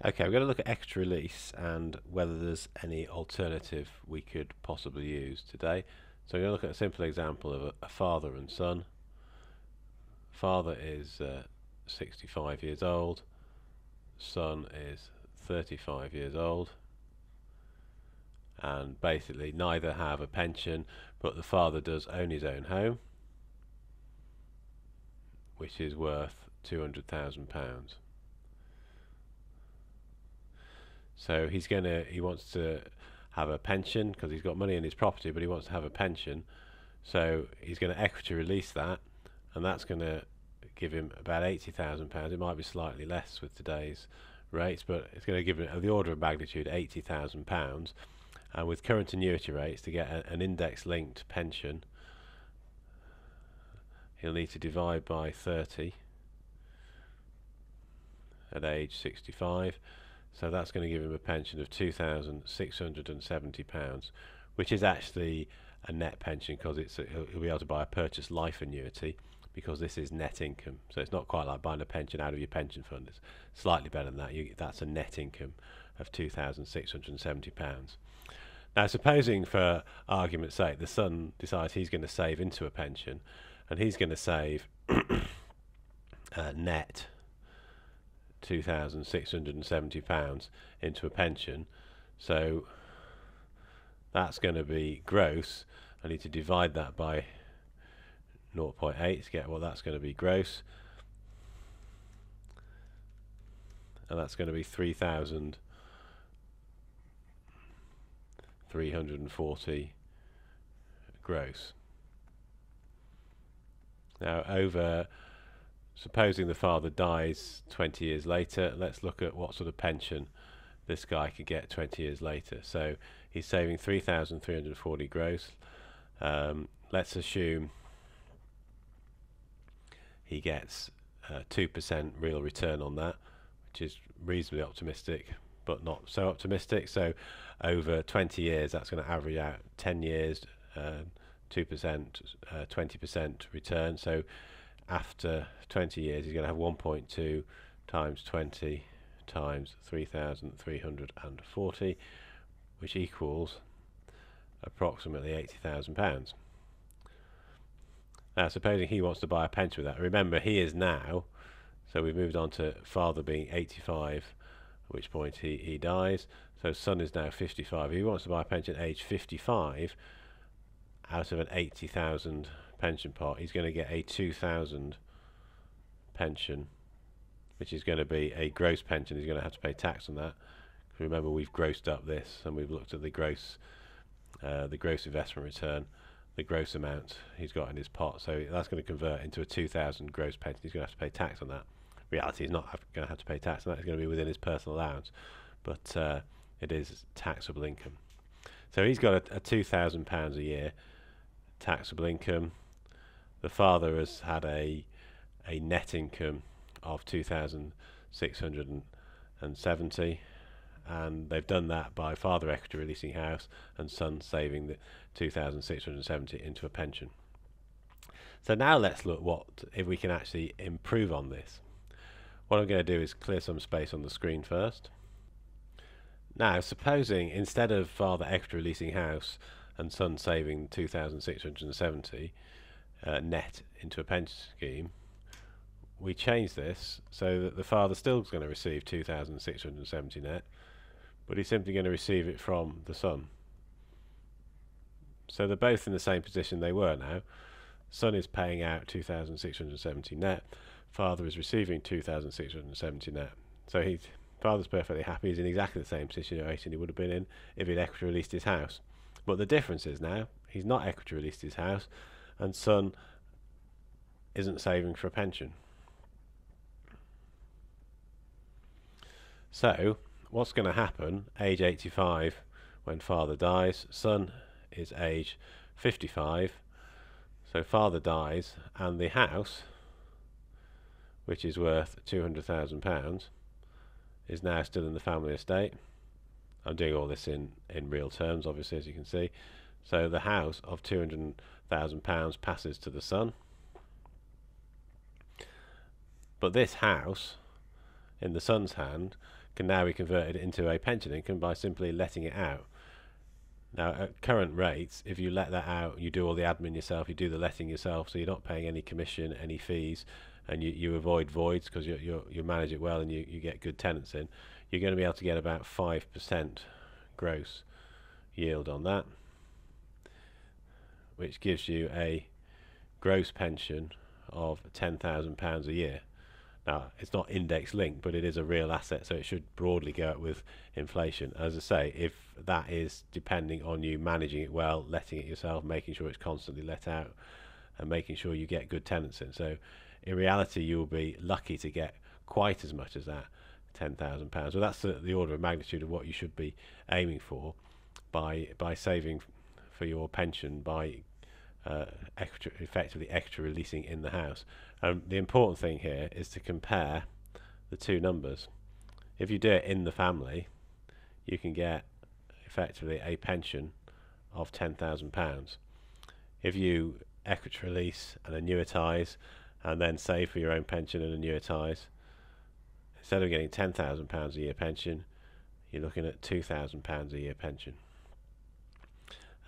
Okay, we're going to look at extra release and whether there's any alternative we could possibly use today. So we're going to look at a simple example of a father and son. Father is 65 years old, son is 35 years old, and basically neither have a pension, but the father does own his own home, which is worth £200,000. So he wants to have a pension because he's got money in his property, but he wants to have a pension. So he's going to equity release that, and that's going to give him about £80,000. It might be slightly less with today's rates, but it's going to give him the order of magnitude £80,000. And with current annuity rates, to get an index-linked pension, he'll need to divide by 30 at age 65. So that's going to give him a pension of £2,670, which is actually a net pension because he'll be able to buy a purchase life annuity because this is net income. So it's not quite like buying a pension out of your pension fund. It's slightly better than that. That's a net income of £2,670. Now, supposing for argument's sake the son decides he's going to save into a pension, and he's going to save net £2,670 into a pension, so that's going to be gross. I need to divide that by 0.8 to get what that's going to be gross, and that's going to be 3,340 gross. Now, supposing the father dies 20 years later, let's look at what sort of pension this guy could get 20 years later. So he's saving 3,340 gross. Let's assume he gets 2% real return on that, which is reasonably optimistic, but not so optimistic. So over 20 years, that's going to average out 10 years, 2%, 20% return. So after 20 years, he's going to have 1.2 times 20 times 3,340, which equals approximately £80,000. Now, supposing he wants to buy a pension with that, remember he is now, so we've moved on to father being 85, at which point he dies. So son is now 55. If he wants to buy a pension at age 55, out of an 80,000 pension pot, he's going to get a 2,000 pension, which is going to be a gross pension. He's going to have to pay tax on that. Remember, we've grossed up this, and we've looked at the gross investment return, the gross amount he's got in his pot. So that's going to convert into a 2,000 gross pension. He's going to have to pay tax on that. Reality, he's not going to have to pay tax on that. It's going to be within his personal allowance, but it is taxable income. So he's got a £2,000 a year taxable income. The father has had a net income of 2,670, and they've done that by father equity releasing house and son saving the 2,670 into a pension. So now let's look if we can actually improve on this. What I'm going to do is clear some space on the screen first. Now, supposing instead of father equity releasing house and son saving 2,670 net into a pension scheme, we change this so that the father still is going to receive 2,670 net, but he's simply going to receive it from the son. So they're both in the same position they were now. Son is paying out 2,670 net, father is receiving 2,670 net. So father's perfectly happy. He's in exactly the same situation he would have been in if he'd equity released his house. But the difference is now he's not equity released his house, and son isn't saving for a pension. So what's going to happen? Age 85 when father dies, son is age 55. So father dies, and the house, which is worth £200,000, is now still in the family estate. I'm doing all this in real terms, obviously, as you can see. So the house of £200,000 passes to the son. But this house in the son's hand can now be converted into a pension income by simply letting it out. Now, at current rates, if you let that out, you do all the admin yourself, you do the letting yourself, so you're not paying any commission, any fees, and you avoid voids because you manage it well and you get good tenants in. You're going to be able to get about 5% gross yield on that, which gives you a gross pension of £10,000 a year. Now, it's not index linked, but it is a real asset, so it should broadly go up with inflation. As I say, if that is depending on you managing it well, letting it yourself, making sure it's constantly let out, and making sure you get good tenants in. So in reality, you'll be lucky to get quite as much as that £10,000. Well, that's the order of magnitude of what you should be aiming for by saving for your pension, by effectively extra releasing in the house. The important thing here is to compare the two numbers. If you do it in the family, you can get effectively a pension of £10,000. If you equity release and annuitise and then save for your own pension and annuitise, instead of getting £10,000 a year pension, you're looking at £2,000 a year pension.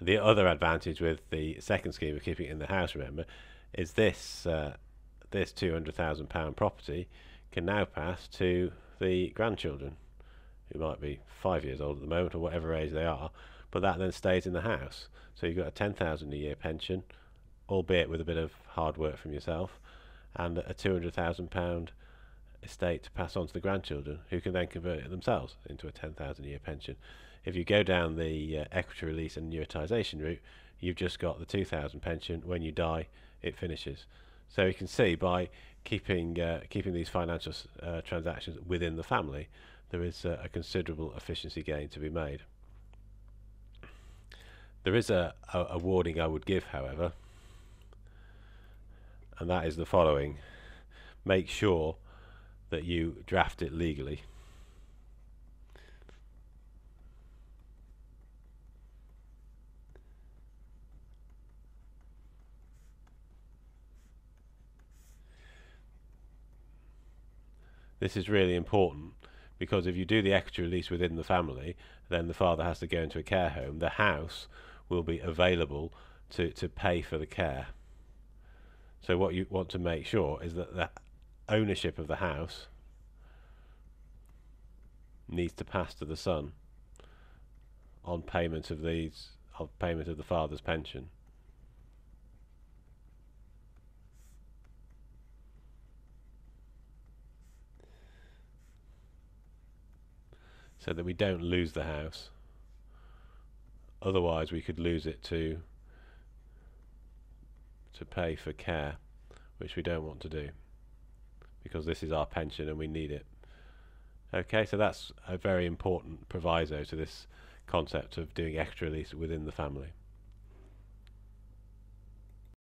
The other advantage with the second scheme of keeping it in the house, remember, is this £200,000 property can now pass to the grandchildren, who might be 5 years old at the moment or whatever age they are, but that then stays in the house. So you've got a £10,000 a year pension, albeit with a bit of hard work from yourself, and a £200,000 estate to pass on to the grandchildren, who can then convert it themselves into a £10,000 a year pension. If you go down the equity release and annuitisation route, you've just got the £2,000 pension. When you die, it finishes. So you can see by keeping these financial transactions within the family, there is a considerable efficiency gain to be made. There is a warning I would give, however, and that is the following. Make sure that you draft it legally. This is really important, because if you do the equity release within the family, then the father has to go into a care home. The house will be available to pay for the care. So what you want to make sure is that the ownership of the house needs to pass to the son on payment of the father's pension. So that we don't lose the house. Otherwise we could lose it to pay for care, which we don't want to do, because this is our pension and we need it. Okay, so that's a very important proviso to this concept of doing extra release within the family.